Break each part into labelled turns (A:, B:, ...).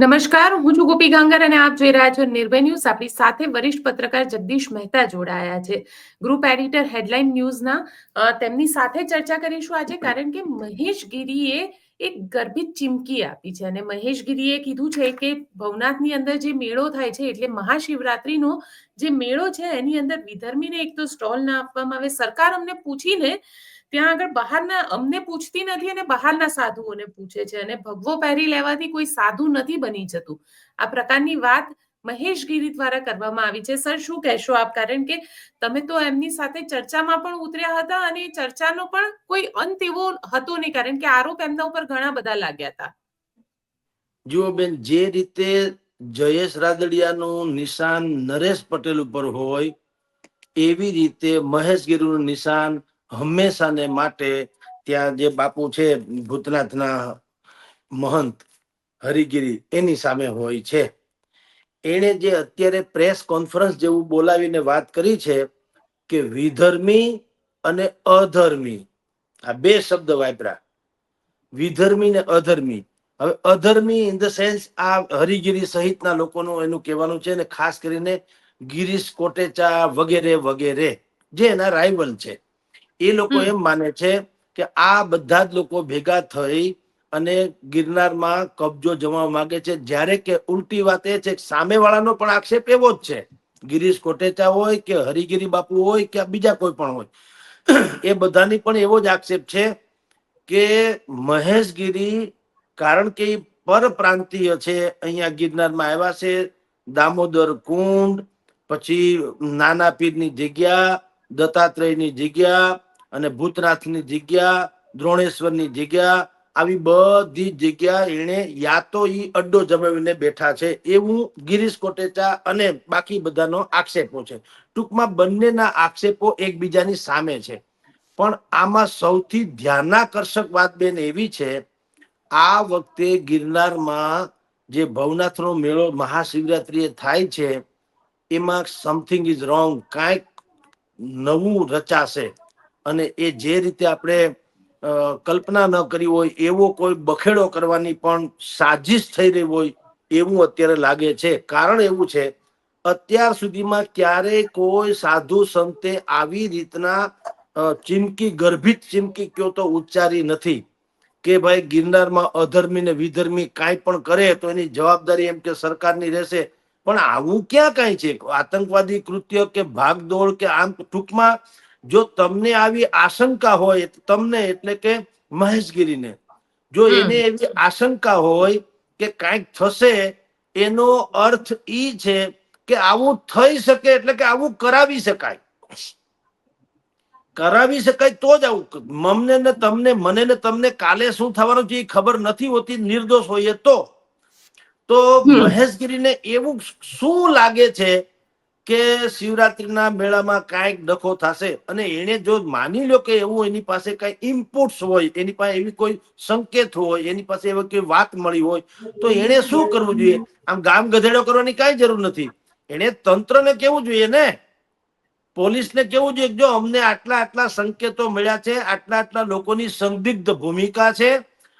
A: નમસ્કાર, હું છું ગોપી ગાંગર અને આપ જોઈ રહ્યા છો નિર્ભય ન્યૂઝ. આપણી સાથે વરિષ્ઠ પત્રકાર જગદીશ મહેતા જોડાયા છે, ગ્રુપ એડિટર હેડલાઇન ન્યૂઝના. તેમની સાથે ચર્ચા કરીશું આજે, કારણ કે મહેશ ગીરીએ એક ગર્ભિત ચીમકી આપી છે અને મહેશ ગીરીએ કીધું છે કે ભવનાથની અંદર જે મેળો થાય છે એટલે મહાશિવરાત્રીનો જે મેળો છે એની અંદર વિધર્મીને એક તો સ્ટોલ ના આપવામાં આવે. સરકાર અમને પૂછીને ત્યાં આગળ બહારના અમને પૂછતી નથી અને બહારના સાધુઓને પૂછે છે, અને ભગવો પહેરી લેવાથી કોઈ સાધુ નથી બની જતું. આ પ્રકારની વાત મહેશ ગીરી દ્વારા કરવામાં આવી છે. સર, શું કહેશો આપ? કારણ કે તમે તો એમની સાથે ચર્ચામાં પણ ઉતર્યા હતા અને એ ચર્ચાનો પણ કોઈ અંત એવો હતો નહીં, કારણ કે આરોપ એમના ઉપર ઘણા બધા લાગ્યા હતા.
B: જુઓ બેન, જે રીતે જયેશ રાદડિયાનું નિશાન નરેશ પટેલ ઉપર હોય એવી રીતે મહેશ ગીરીનું નિશાન હંમેશાને માટે ત્યાં જે બાપુ છે ભૂતનાથના મહંત હરિગીરી એની સામે હોય છે. એણે જે અત્યારે પ્રેસ કોન્ફરન્સ જેવું બોલાવીને વાત કરી છે કે વિધર્મી અને અધર્મી, આ બે શબ્દ વાપરા, વિધર્મી ને અધર્મી. હવે અધર્મી ઇન ધ સેન્સ આ હરિગીરી સહિતના લોકોનું એનું કહેવાનું છે, ને ખાસ કરીને ગિરીશ કોટેચા વગેરે વગેરે જે એના રાઇવલ છે, એ લોકો એમ માને છે કે આ બધા જ લોકો ભેગા થઈ અને ગિરનારમાં કબજો જમાવવા માંગે છે. જ્યારે કે ઉલટી વાત એ છે કે સામેવાળાનો પણ આક્ષેપ એવો જ છે, ગિરીશ કોટેચા હોય કે હરિગીરી બાપુ હોય કે બીજા કોઈ પણ હોય, એ બધાની પણ એવો જ આક્ષેપ છે કે મહેશ ગીરી, કારણ કે પરપ્રાંતીય છે, અહીંયા ગિરનારમાં આવ્યા છે, દામોદર કુંડ, પછી નાના પીરની જગ્યા, દત્તાત્રેયની જગ્યા અને ભૂતનાથની જગ્યા, દ્રોણેશ્વરની જગ્યા, આવી બધી જગ્યા એને યા તો ઈ અડ્ડો જમાવીને બેઠા છે, એવું ગિરીશ કોટેચા અને બાકી બધાનો આક્ષેપો છે. ટૂંકમાં બંનેના આક્ષેપો એકબીજાની સામે છે. પણ આમાં સૌથી ધ્યાનાકર્ષક વાત બેન એવી છે, આ વખતે ગિરનારમાં જે ભવનાથનો મેળો મહાશિવરાત્રીએ થાય છે એમાં સમથિંગ ઇઝ રોંગ, કાંઈક નવું રચાશે અને એ જે રીતે આપણે કલ્પના ન કરી હોય એવો કોઈ બખેડો કરવાની પણ સાજિશ થઈ રહી હોય એવું અત્યારે લાગે છે. કારણ એવું છે, અત્યાર સુધીમાં ક્યારેય કોઈ સાધુ સંતે આવી રીતના ચીમકી, ગર્ભિત ચીમકી કયો તો ઉચ્ચારી નથી કે ભાઈ ગિરનારમાં અધર્મી ને વિધર્મી કાંઈ પણ કરે તો એની જવાબદારી એમ કે સરકારની રહેશે. પણ આવું ક્યાં કાંઈ છે? આતંકવાદી કૃત્ય કે ભાગદોડ કે આમ ટૂંકમાં જો તમને આવી આશંકા હોય, તમને એટલે કે મહેશગીરીને જો એને એવી આશંકા હોય કે કાંઈક થશે, એનો અર્થ ઈ છે કે આવું થઈ શકે, એટલે કે આવું કરાવી શકાય. કરાવી શકાય તો જ આવું. મમને ને તમને, મને ને તમને કાલે શું થવાનું છે એ ખબર નથી હોતી, નિર્દોષ હોઈએ તો મહેશગીરીને એવું શું લાગે છે કે શિવરાત્રીના મેળામાં કાંઈક ડખો થશે, અને એને જો માની લો કે એવું એની પાસે કઈ ઇનપુટ્સ હોય, એની પાસે એવી કોઈ સંકેત હોય, એની પાસે એવી કોઈ વાત મળી હોય, તો એને શું કરવું જોઈએ? આમ ગામ ગધેડો કરવાની કઈ જરૂર નથી. એને તંત્રને કેવું જોઈએ ને, પોલીસને કેવું જોઈએ, જો અમને આટલા આટલા સંકેતો મળ્યા છે, આટલા આટલા લોકોની સંદિગ્ધ ભૂમિકા છે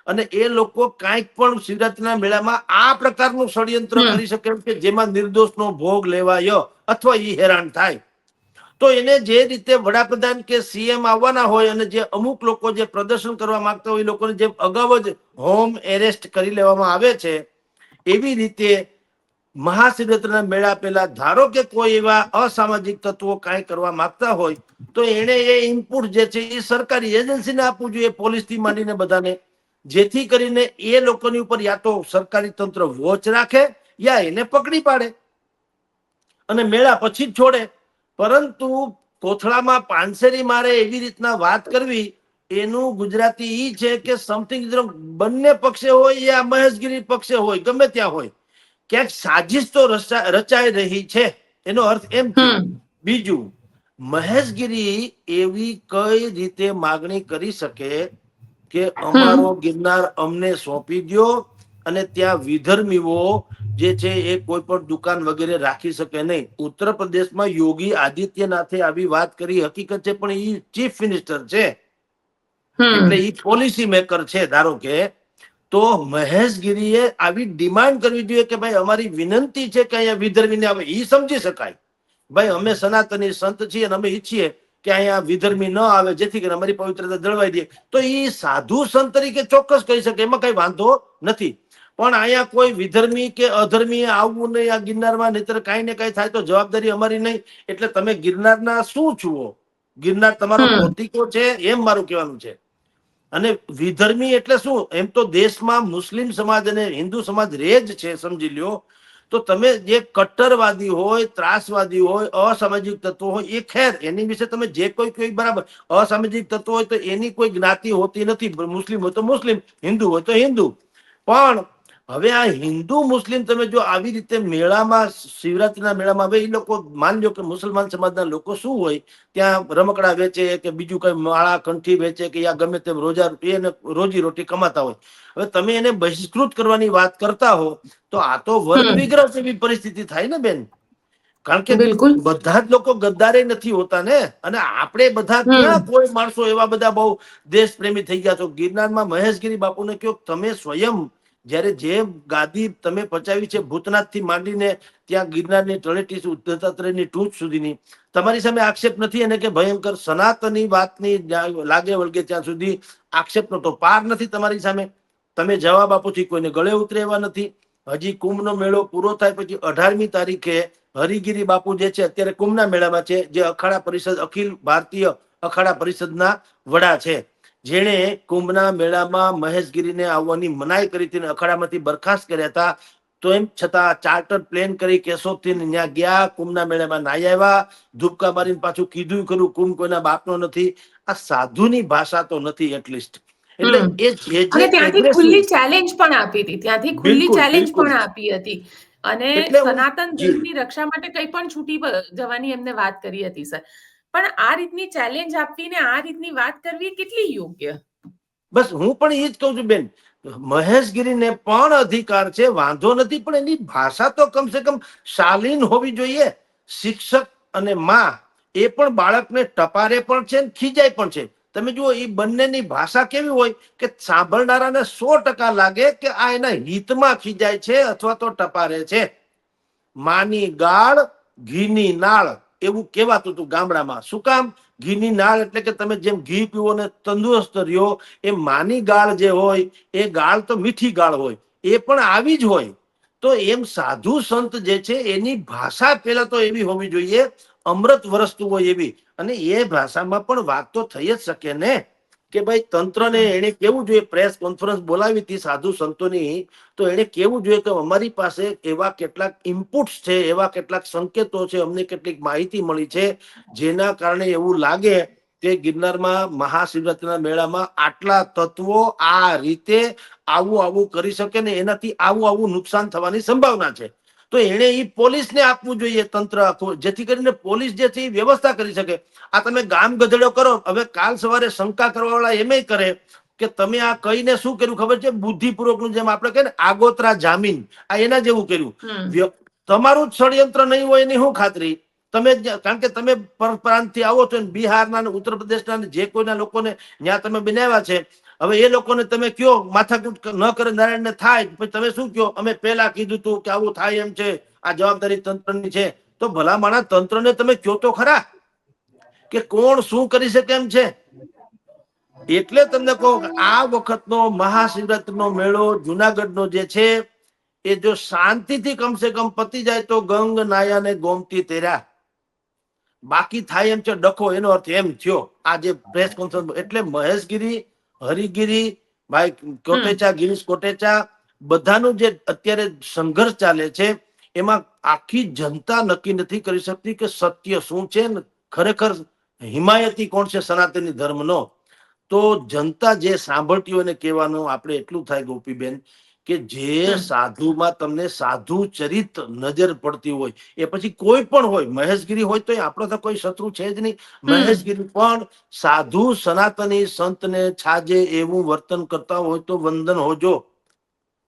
B: અને એ લોકો કાંઈક પણ શિવરાત્રીના મેળામાં આ પ્રકારનું ષડયંત્ર કરી શકે કે જેમાં નિર્દોષનો ભોગ લેવાય અથવા એ હેરાન થાય, તો એને જે રીતે વડાપ્રધાન કે સીએમ આવવાના હોય અને જે અમુક લોકો જે પ્રદર્શન કરવા માંગતા હોય એ લોકોને જે અગાઉ જ હોમ એરેસ્ટ કરી લેવામાં આવે છે, એવી રીતે મહાશિવરાત્રીના મેળા પહેલા ધારો કે કોઈ એવા અસામાજિક તત્વો કાંઈ કરવા માંગતા હોય તો એને એ ઇનપુટ જે છે એ સરકારી એજન્સીને આપવું જોઈએ, પોલીસ થી માંડીને બધાને, જેથી કરીને એ લોકોની ઉપર યા તો સરકારી તંત્ર વોચ રાખે યા એને પકડી પાડે અને મેળા પછી જ છોડે. પરંતુ કોથળામાં પાનસેરી મારે એવી રીતના વાત કરવી, એનું ગુજરાતી ઈ છે કે સમથિંગ બંને પક્ષે હોય યા મહેશગીરી પક્ષે હોય, ગમે ત્યાં હોય, ક્યાંક સાજિશ તો રચાઈ રહી છે, એનો અર્થ એમ થયો. બીજું, મહેશગીરી એવી કઈ રીતે માગણી કરી શકે કે અમારો ગિરનાર અમને સોંપી દો અને ત્યાં વિધર્મીઓ જે છે એ કોઈ પણ દુકાન વગેરે રાખી શકે નહીં. ઉત્તર પ્રદેશમાં યોગી આદિત્યનાથે આવી વાત કરી, હકીકત છે, પણ એ ચીફ મિનિસ્ટર છે એટલે એ પોલિસી મેકર છે, ધારો કે. તો મહેશગીરીએ આવી ડિમાન્ડ કરવી જોઈએ કે ભાઈ અમારી વિનંતી છે કે અહીંયા વિધર્મીને આવે. એ સમજી શકાય, ભાઈ અમે સનાતની સંત છીએ અને અમે ઈચ્છીએ કે અહીંયા વિધર્મી ન આવે જેથી કરીને અમારી પવિત્રતા જળવાઈ દે, તો એ સાધુ સંત તરીકે ચોક્કસ કહી શકે, એમાં કઈ વાંધો નથી. પણ અહીંયા કોઈ વિધર્મી કે અધર્મી આવવું નહીં આ ગિરનારમાં, નહીતર કાંઈ ને કાંઈ થાય તો જવાબદારી અમારી નહીં. એટલે તમે ગિરનારના શું છુઓ? ગિરનાર તમારો પોતીકો છે એમ મારું કહેવાનું છે. અને વિધર્મી એટલે શું? એમ તો દેશમાં મુસ્લિમ સમાજ અને હિન્દુ સમાજ રે જ છે, સમજી લ્યો. તો તમે જે કટ્ટરવાદી હોય, ત્રાસવાદી હોય, અસામાજિક તત્વો હોય, એ ખેર એની વિશે તમે જે કોઈ બરાબર. અસામાજિક તત્વો હોય તો એની કોઈ જ્ઞાતિ હોતી નથી. મુસ્લિમ હોય તો મુસ્લિમ, હિન્દુ હોય તો હિન્દુ. પણ હવે આ હિન્દુ મુસ્લિમ તમે જો આવી રીતે મેળામાં, શિવરાત્રીના મેળામાં, હવે એ લોકો માની લો કે મુસલમાન સમાજના લોકો શું હોય, ત્યાં રમકડા વેચે કે બીજું કઈ માળા કંઠી વેચે કે યા ગમે તેમ રોજી રોટી કમાતા હોય. હવે તમે એને બહિષ્કૃત કરવાની વાત કરતા હો તો આ તો વર્ગ વિગ્રહ જેવી પરિસ્થિતિ થાય ને બેન. કારણ કે બધા જ લોકો ગદ્દારે નથી હોતા ને. અને આપણે બધા ક્યાં કોઈ માણસો એવા બધા બહુ દેશ પ્રેમી થઈ ગયા છો. ગિરનારમાં મહેશગીરી બાપુને કહો, તમે સ્વયં જયારે જે ગાદી તમે પચાવી છે ભૂતનાથ થી માંડીને ત્યાં ગિરનારની તળેટી દત્તાત્રેયની ટૂંચ સુધીની, તમારી સામે આક્ષેપ નથી. અને કે ભયંકર સનાતની વાતની લાગે વળગે ત્યાં સુધી આક્ષેપનો તો પાર નથી તમારી સામે. તમે જવાબ આપો છો, કોઈને ગળે ઉતરે એવા નથી. હજી કુંભનો મેળો પૂરો થાય પછી 18મી તારીખે હરિગીરી બાપુ જે છે અત્યારે કુંભના મેળામાં છે, જે અખાડા પરિષદ, અખિલ ભારતીય અખાડા પરિષદના વડા છે, જેણે કુંભના મેળામાં મહેશગીરીને આવવાની મનાઈ કરી હતી, અખાડામાંથી બરખાસ્ત કર્યા હતા. તો એમ છતાં ચાર્ટર પ્લેન કરી કેશોદથી ત્યાં ગયા, કુંભના મેળામાં નાઈ આવ્યા, ધૂપકા મારીને પાછું કીધું ખરું કુંભ કોઈના બાપનો નથી. આ સાધુની ભાષા તો નથી એટલીસ્ટ. એટલે એ જે
A: ત્યાંથી ખુલ્લી ચેલેન્જ પણ આપી હતી, ત્યાંથી ખુલ્લી ચેલેન્જ પણ આપી હતી. અને સનાતન ધર્મની રક્ષા માટે કંઈ પણ છૂટી જવાની એમને વાત કરી હતી સર. પણ આ રીતની ચેલેન્જ આપવીને આ રીતની વાત કરવી કેટલી યોગ્ય?
B: બસ હું પણ એ જ કહું છું બેન, મહેશગીરીને પણ અધિકાર છે, વાંધો નથી, પણ એની ભાષા તો કમસે કમ શાલીન હોવી જોઈએ. શિક્ષક અને માં એ પણ બાળકને ટપારે પણ છે, ખીજાય પણ છે. તમે જુઓ એ બંનેની ભાષા કેવી હોય કે સાંભળનારાને 100% લાગે કે આ એના હિતમાં ખીજાય છે અથવા તો ટપારે છે. માની ગાળ ઘીની નાળ એવું કહેવાતું હતું ગામડામાં. શું કામ? ઘીની નાળ એટલે કે તમે જેમ ઘી પીવો ને તંદુરસ્ત રહ્યો, એ માની ગાળ જે હોય એ ગાળ તો મીઠી ગાળ હોય, એ પણ આવી જ હોય. તો એમ સાધુ સંત જે છે એની ભાષા પેલા તો એવી હોવી જોઈએ, અમૃત વરસતું હોય એવી. અને એ ભાષામાં પણ વાત તો થઈ જ શકે ને કે ભાઈ તંત્રને એને કેવું જોઈએ. પ્રેસ કોન્ફરન્સ બોલાવી હતી સાધુ સંતોની, તો એને કેવું જોઈએ કે અમારી પાસે એવા કેટલાક ઇનપુટ્સ છે, એવા કેટલાક સંકેતો છે, અમને કેટલીક માહિતી મળી છે, જેના કારણે એવું લાગે કે ગિરનારમાં મહાશિવરાત્રીના મેળામાં આટલા તત્વો આ રીતે આવું કરી શકે ને એનાથી આવું નુકસાન થવાની સંભાવના છે. તો એને એ પોલીસને આપવું જોઈએ, તંત્ર આખું, જેથી કરીને પોલીસ જે છે એ વ્યવસ્થા કરી શકે. આ તમે ગામ ગધેડો કરો. હવે કાલ સવારે શંકા કરવા વાળા એમ કરે કે તમે આ કહીને શું કર્યું ખબર છે? બુદ્ધિપૂર્વકનું, જેમ આપણે કહે ને આગોતરા જામીન, આ એના જેવું કર્યું. તમારું જ ષડયંત્ર નહીં હોય એની શું ખાતરી? તમે કારણ કે તમે પ્રાંતથી આવો છો, બિહારના, ઉત્તર પ્રદેશના જે કોઈના લોકોને ત્યાં તમે બનાવ્યા છે. હવે એ લોકોને તમે કયો માથાકૂટ ન કરે નારાયણને થાય, પછી તમે શું કયો? અમે પહેલા કીધું તું કે આવું થાય એમ છે, આ જવાબદારી તંત્રની છે. તો ભલા માણા તંત્રને તમે કયો તો ખરા કે કોણ શું કરી શકે એમ છે. એટલે તમને કહો આ વખતનો મહાશિવરાત્રીનો મેળો જુનાગઢનો જે છે એ જો શાંતિથી કમસે કમ પતી જાય તો ગંગ નાયા ને ગોમતી તેર્યા. બાકી થાય એમ છે ડખો, એનો અર્થ એમ થયો આ જે પ્રેસ કોન્ફરન્સ. એટલે મહેશગીરી, હરિગીરી, ભાઈ કોટેચા, ગિરીશ કોટેચા, બધાનું જે અત્યારે સંઘર્ષ ચાલે છે એમાં આખી જનતા નક્કી નથી કરી શકતી કે સત્ય શું છે ને ખરેખર હિમાયતી કોણ છે સનાતની ધર્મનો. તો જનતા જે સાંભળતી હોય ને કહેવાનું આપણે એટલું થાય ગોપીબેન કે જે સાધુમાં તમને સાધુ ચરિત નજર પડતી હોય, એ પછી કોઈ પણ હોય, મહેશગીરી હોય તો આપણો તો કોઈ શત્રુ છે જ નહીં. મહેશગીરી પણ સાધુ સનાતની સંતને છાજે એવું વર્તન કરતા હોય તો વંદન હોજો.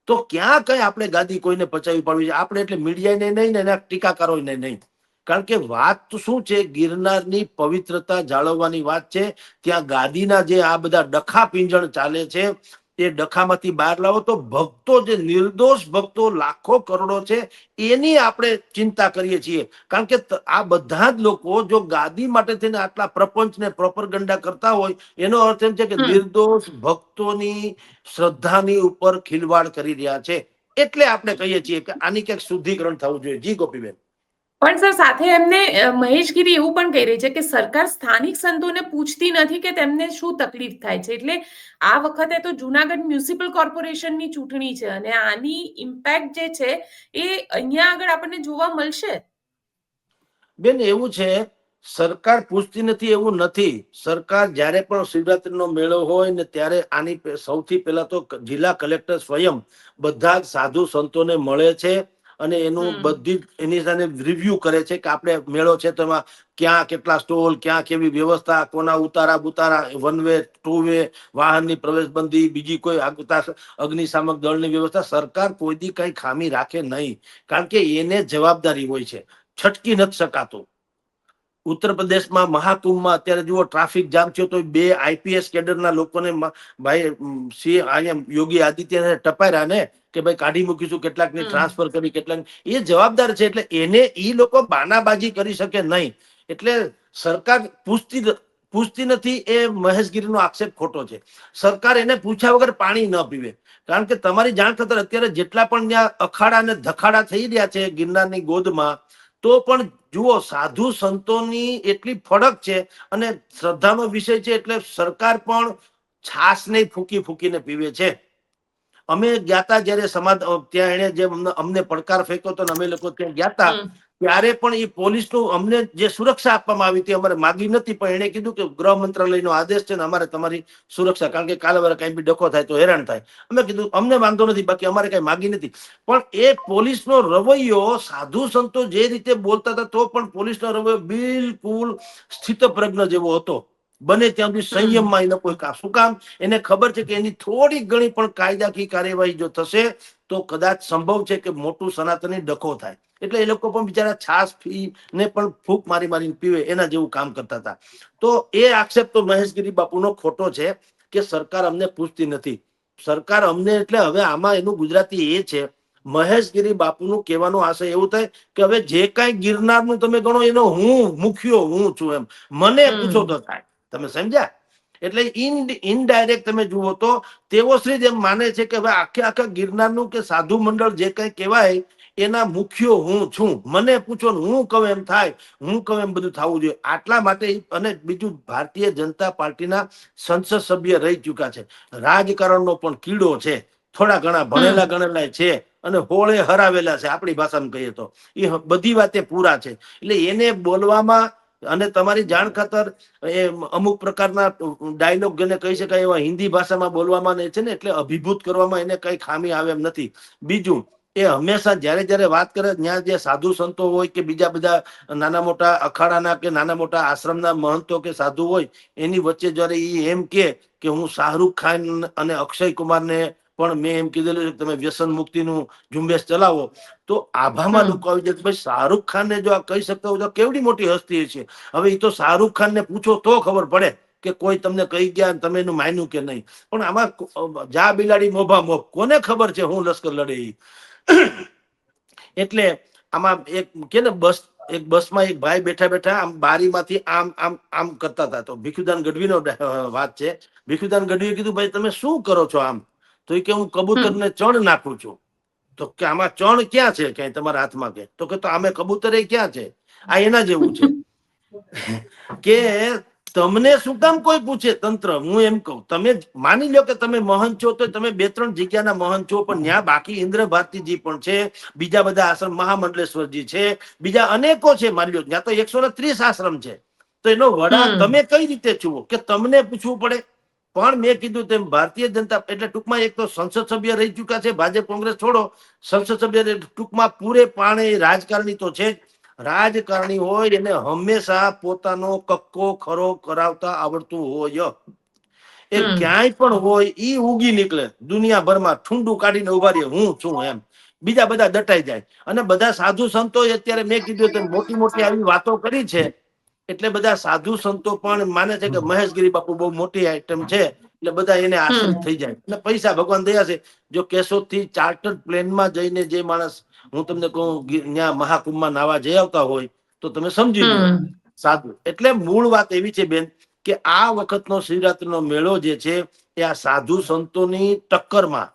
B: તો ક્યાં કઈ આપણે ગાદી કોઈને પચાવી પાડવી છે? આપણે એટલે મીડિયાને નહીં ને એના ટીકાકારોને નહીં. કારણ કે વાત તો શું છે, ગિરનારની પવિત્રતા જાળવવાની વાત છે. ત્યાં ગાદીના જે આ બધા ડખા પિંજણ ચાલે છે, એ ડખામાંથી બહાર લાવો તો ભક્તો, જે નિર્દોષ ભક્તો લાખો કરોડો છે, એની આપણે ચિંતા કરીએ છીએ. કારણ કે આ બધા જ લોકો જો ગાદી માટે થઈને આટલા પ્રપંચને પ્રોપરગંડા કરતા હોય, એનો અર્થ એમ છે કે નિર્દોષ ભક્તોની શ્રદ્ધાની ઉપર ખિલવાડ કરી રહ્યા છે. એટલે આપણે કહીએ છીએ કે આની ક્યાંક શુદ્ધિકરણ થવું જોઈએ. જી ગોપીબેન.
A: પણ સર, સાથે એમને મહેશગીરી એવું પણ કહી રહી છે કે સરકાર સ્થાનિક સંતોને પૂછતી નથી કે તેમને શું તકલીફ થાય છે. એટલે આ વખતે તો જુનાગઢ મ્યુનિસિપલ કોર્પોરેશનની ચૂંટણી છે અને આની ઇમ્પેક્ટ જે છે એ અહીંયા આગળ આપણને જોવા મળશે.
B: બેન, એવું છે, સરકાર પૂછતી નથી એવું નથી. સરકાર જ્યારે પણ શિવરાત્રીનો મેળો હોય ને ત્યારે આની સૌથી પહેલા તો જિલ્લા કલેક્ટર સ્વયં બધા જ સાધુ સંતોને મળે છે અને એનું બધી એની સાથે રિવ્યુ કરે છે કે આપણે મેળો છે તો એમાં ક્યાં કેટલા સ્ટોલ, ક્યાં કેવી વ્યવસ્થા, કોના ઉતારા બુતારા, વન વે, ટુ વે, વાહનની પ્રવેશબંધી, બીજી કોઈ અગ્નિશામક દળની વ્યવસ્થા, સરકાર કોઈ દી કઈ ખામી રાખે નહીં. કારણ કે એને જવાબદારી હોય છે, છટકી નથી શકાતું. ઉત્તર પ્રદેશમાં મહાકુંભમાં અત્યારે જુઓ ટ્રાફિક જામ થયો તો 2 આઈપીએસ કેડરના લોકોને ભાઈ અહીંયા યોગી આદિત્યનાથે ટપાર્યા ને કે ભાઈ કાઢી મૂકીશું, કેટલાકની ટ્રાન્સફર કરી, કેટલાક. એ જવાબદાર છે, એટલે એને ઈ લોકો બાનાબાજી કરી શકે નહીં. એટલે સરકાર પૂછતી નથી, એ મહેશગીરીનો આક્ષેપ ખોટો છે. સરકાર એને પૂછ્યા વગર પાણી ન પીવે. કારણ કે તમારી જાણ ખાતર અત્યારે જેટલા પણ ત્યાં અખાડા અને ધખાડા થઈ રહ્યા છે ગિરનારની ગોદમાં, તો પણ જુઓ સાધુ સંતોની એટલી ફરક છે અને શ્રદ્ધાનો વિષય છે, એટલે સરકાર પણ છાસ નહીં ફૂકી ફૂકીને પીવે છે. અમે ગયા તા જયારે ત્યાં એને જે અમને પડકાર ફેંક્યો હતો, અમે લોકો ત્યાં ગયા તા, ત્યારે પણ એ પોલીસનું અમને જે સુરક્ષા આપવામાં આવી હતી અમારે માગી નથી, પણ એને કીધું કે ગૃહ મંત્રાલયનો આદેશ છે ને અમારે તમારી સુરક્ષા, કારણ કે કાલે વારે કઈ બી ડખો થાય તો હેરાન થાય. અમે કીધું અમને વાંધો નથી, બાકી અમારે કઈ માગી નથી. પણ એ પોલીસનો રવૈયો, સાધુ સંતો જે રીતે બોલતા હતા તો પણ પોલીસનો રવૈયો બિલકુલ સ્થિતપ્રજ્ઞ જેવો હતો. બને ત્યાં સુધી સંયમમાં એને કોઈ શું કામ, એને ખબર છે કે એની થોડી ઘણી પણ કાયદાકીય કાર્યવાહી જો થશે તો કદાચ સંભવ છે કે મોટું સનાતની ડખો થાય. એટલે એ લોકો પણ બિચારા છાસ ને પણ ફૂંક મારી મારીને પીવે, એના જેવું કામ કરતા હતા. તો એ આક્ષેપ તો મહેશગીરી બાપુનો ખોટો છે કે સરકાર અમને પૂછતી નથી. સરકાર અમને, એટલે હવે આમાં એનું ગુજરાતી એ છે, મહેશગીરી બાપુનું કહેવાનો આશય એવું થાય કે હવે જે કઈ ગિરનારનું તમે ગણો એનો હું મુખ્યો હું છું, એમ મને પૂછો તો થાય. તમે સમજ્યા? એટલે ઇનડાયરેક્ટ તમે જુઓ તો તેઓ શ્રી એમ માને છે કે હવે આખા ગિરનારનું કે સાધુ મંડળ જે કઈ કહેવાય એના મુખ્યો હું છું, મને પૂછો ને હું કહું એમ થાય, હું કહું એમ બધું થવું જોઈએ. આટલા માટે. અને બીજું, ભારતીય જનતા પાર્ટીના સંસદ સભ્ય રહી ચુક્યા છે, રાજકારણનો પણ કીડો છે, થોડા ઘણા ભણેલા ગણેલા છે અને હોળે હરાવેલા છે, આપણી ભાષામાં કહીએ તો એ બધી વાતે પૂરા છે. એટલે એને બોલવામાં, અને તમારી જાણ ખાતર એ અમુક પ્રકારના ડાયલોગ જેને કહી શકાય એવા હિન્દી ભાષામાં બોલવામાં છે ને, એટલે અભિભૂત કરવામાં એને કઈ ખામી આવે એમ નથી. બીજું, એ હંમેશા જયારે વાત કરે ત્યાં જે સાધુ સંતો હોય કે બીજા બધા નાના મોટા અખાડાના કે નાના મોટા આશ્રમના મહંતો કે સાધુ હોય, એની વચ્ચે જયારે એ એમ કે હું શાહરૂખ ખાન અને અક્ષય કુમારને પણ મેં એમ કીધેલું કે તમે વ્યસન મુક્તિનું ઝુંબેશ ચલાવો, તો આભામાં લોકો આવી જાય કે ભાઈ શાહરૂખ ખાનને જો આ કહી શકતા હોય તો કેવડી મોટી હસ્તી છે. હવે એ તો શાહરૂખ ખાનને પૂછો તો ખબર પડે કે કોઈ તમને કહી ગયા તમે એનું માન્યું કે નહીં. પણ આમાં જા બિલાડી મોભા મોભ, કોને ખબર છે હું લશ્કર લડે. એટલે આમાં એક કે ને બસમાં એક ભાઈ બેઠા બેઠા આમ બારીમાંથી આમ આમ આમ કરતા હતા. તો ભીખુદાન ગઢવીનો વાત છે. ભીખુદાન ગઢવીએ કીધું ભાઈ તમે શું કરો છો આમ? તો એ કે હું કબૂતરને ચણ નાખું છું. તો કે આમાં ચણ ક્યાં છે ક્યાંય તમારા હાથમાં? તો કે તો આમે કબૂતર એ ક્યાં છે? આ એના જેવું છે કે તમને શું કામ કોઈ પૂછે તંત્ર? હું એમ કહું, તમે માની લો કે તમે મહંત છો તો તમે 2-3 જગ્યાના મહંત છો, પણ ત્યાં બાકી ઇન્દ્ર ભારતીજી પણ છે, બીજા બધા આશ્રમ મહામંડલેશ્વરજી છે, બીજા અનેકો છે. માની લો ત્યાં તો 130 આશ્રમ છે. તો એનો વડા તમે કઈ રીતે છુઓ કે તમને પૂછવું પડે? પણ મેં કીધું તેમ ભારતીય જનતા, એટલે ટૂંકમાં એક તો સંસદ સભ્ય રહી ચુક્યા છે, ભાજપ કોંગ્રેસ છોડો, સંસદ સભ્ય ટૂંકમાં પૂરે પાણે રાજકારણી તો છે જ. રાજકારણી હોય એને હંમેશા પોતાનો કક્કો ખરો કરાવતા આવડતું હોય. એ ક્યાંય પણ હોય ઈ ઉગી નીકળે દુનિયાભરમાં, ઠુંડું કાઢીને ઉભા રહે હું છું એમ. બીજા બધા દટાઈ જાય. અને બધા સાધુ સંતો અત્યારે મેં કીધું તેમ મોટી મોટી આવી વાતો કરી છે, એટલે બધા સાધુ સંતો પણ માને છે કે મહેશગીરી બાપુ બહુ મોટી આઈટમ છે, એટલે બધા એને આશ્રિત થઈ જાય અને પૈસા ભગવાન દયા છે. જો કેશોદ થી ચાર્ટર્ડ પ્લેનમાં જઈને જે માણસ, હું તમને કહું ત્યાં મહાકુંભમાં નાવા જઈ આવતા હોય તો તમે સમજી લો સાધુ. એટલે મૂળ વાત એવી છે બેન કે આ વખતનો શિવરાત્રીનો મેળો જે છે એ આ સાધુ સંતોની ટક્કરમાં